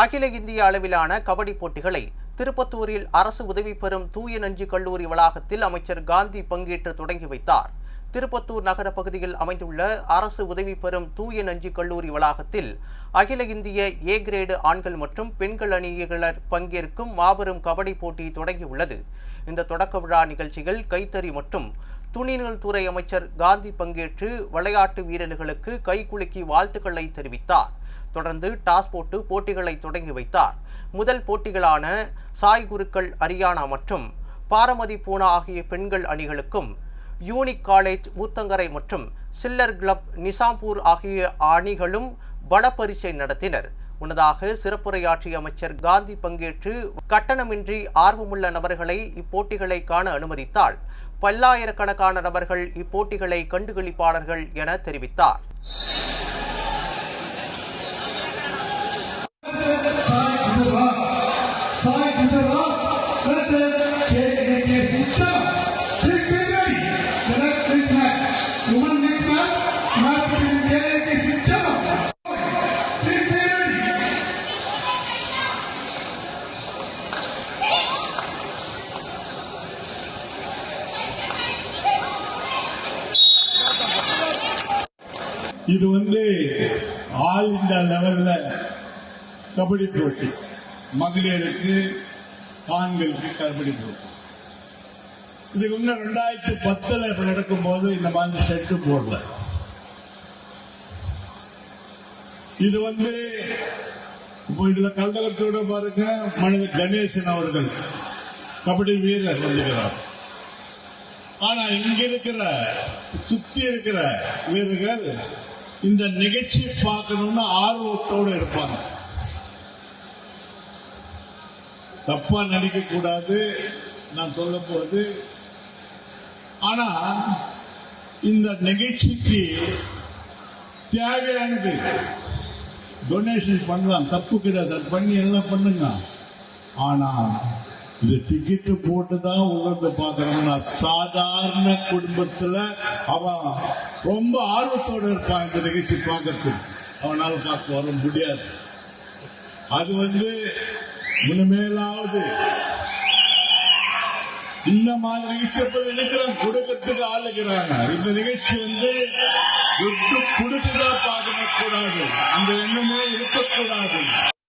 அகில இந்திய அளவிலான கபடி போட்டிகளை திருப்பத்தூரில் அரசு உதவி பெறும் தூய நஞ்சு கல்லூரி வளாகத்தில் அமைச்சர் காந்தி பங்கேற்று தொடங்கி வைத்தார். திருப்பத்தூர் நகர பகுதியில் அமைந்துள்ள அரசு உதவி பெறும் தூய நஞ்சு கல்லூரி வளாகத்தில் அகில இந்திய ஏ கிரேடு ஆண்கள் மற்றும் பெண்கள் அணியினர் பங்கேற்கும் மாபெரும் கபடி போட்டி தொடங்கியுள்ளது. இந்த தொடக்க விழா நிகழ்ச்சிகள் கைத்தறி மற்றும் துணிநூல் துறை அமைச்சர் காந்தி பங்கேற்று விளையாட்டு வீரர்களுக்கு கைகுலுக்கி வாழ்த்துக்களை தெரிவித்தார். தொடர்ந்து டாஸ் போட்டு போட்டிகளை தொடங்கி வைத்தார். முதல் போட்டிகளான சாய் குருக்கள் ஹரியானா மற்றும் பாரமதி பூனா ஆகிய பெண்கள் அணிகளுக்கும், யூனிக் காலேஜ் ஊத்தங்கரை மற்றும் சில்லர் கிளப் நிசாம்பூர் ஆகிய அணிகளும் பலப்பரீட்சை நடத்தினர். முன்னதாக சிறப்புரையாற்றிய அமைச்சர் காந்தி பங்கேற்று கட்டணமின்றி ஆர்வமுள்ள நபர்களை இப்போட்டிகளை காண அனுமதித்தால் பல்லாயிரக்கணக்கான நபர்கள் இப்போட்டிகளை கண்டுகளிப்பாளர்கள் என தெரிவித்தார். இது ஆல் இந்தியா லெவல்ல கபடி போட்டி, மகளிருக்கு ஆண்களுக்கு கபடி போட்டி. இதுக்கு முன்ன 2010 நடக்கும் போது இந்த மாதிரி ஷெட்டு போடல. இது இப்போ இதுல கலந்தகத்தோட பாருங்க, மனித கணேசன் அவர்கள் கபடி வீரர் வந்துகிறார். ஆனா இங்க இருக்கிற சுத்தி இருக்கிற வீரர்கள் இந்த நிகழ்ச்சி பார்க்கணும்னு ஆர்வத்தோடு இருப்பாங்க. தப்பா நினைக்க கூடாது நான் சொல்ல போது. ஆனா இந்த நிகழ்ச்சிக்கு தேவையானது டொனேஷன் பண்ணலாம், தப்பு கிடையாது, அது பண்ணி எல்லாம் பண்ணுங்க. ஆனா இது டிக்கெட் போட்டுதான் உலகத்தை பார்க்கணும்னா சாதாரண குடும்பத்துல அவன் ரொம்ப ஆர்வத்தோடு இருப்பான். இந்த நிகழ்ச்சி பார்க்கறதுக்கு அவனால பார்க்க வர முடியாது. அது முன்னமேலாவது இந்த மாதிரி நிகழ்ச்சி நினைக்கிறாங்க, கொடுக்கறதுக்கு ஆளுகிறாங்க. இந்த நிகழ்ச்சி துட்டு கொடுத்துதான் பார்க்க கூடாது, அந்த எண்ணமே இருக்கக்கூடாது.